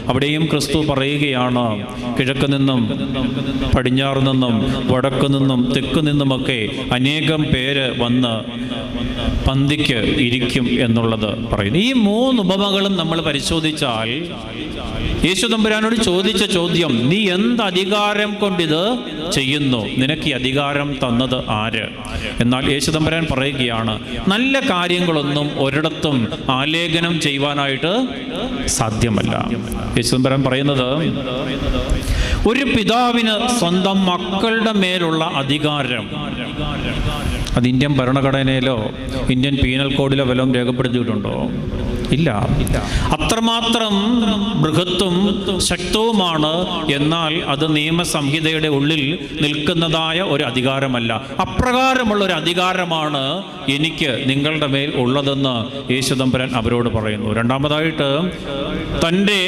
അവിടെയും ക്രിസ്തു പറയുകയാണ്, കിഴക്ക് നിന്നും പടിഞ്ഞാറ് നിന്നും വടക്കു നിന്നും തെക്കു നിന്നുമൊക്കെ അനേകം പേര് വന്ന് പന്തിക്ക് ഇരിക്കും എന്നുള്ളത് പറയുന്നു. ഈ 3 ഉപമകളും നമ്മൾ പരിശോധിച്ചാൽ യേശു തമ്പുരാനോട് ചോദിച്ച ചോദ്യം, നീ എന്ത് അധികാരം കൊണ്ടിത് ചെയ്യുന്നു? നിനക്ക് ഈ അധികാരം തന്നത് ആര്? എന്നാൽ യേശു തമ്പുരാൻ പറയുകയാണ്, നല്ല കാര്യങ്ങളൊന്നും ഒരിടത്തും ആലേഖനം ചെയ്യുവാനായിട്ട് സാധ്യമല്ല. യേശു തമ്പുരാൻ പറയുന്നത്, ഒരു പിതാവിന് സ്വന്തം മക്കളുടെ മേലുള്ള അധികാരം അത് ഇന്ത്യൻ ഭരണഘടനയിലോ ഇന്ത്യൻ പീനൽ കോഡിലോ വല്ലതും രേഖപ്പെടുത്തിയിട്ടുണ്ടോ? ഇല്ല. അത്രമാത്രം ബൃഹത്തും ശക്തവുമാണ്. എന്നാൽ അത് നിയമസംഹിതയുടെ ഉള്ളിൽ നിൽക്കുന്നതായ ഒരു അധികാരമല്ല. അപ്രകാരമുള്ള ഒരു അധികാരമാണ് എനിക്ക് നിങ്ങളുടെ മേൽ ഉള്ളതെന്ന് യേശു തമ്പുരാൻ അവരോട് പറയുന്നു. രണ്ടാമതായിട്ട്, തൻ്റെ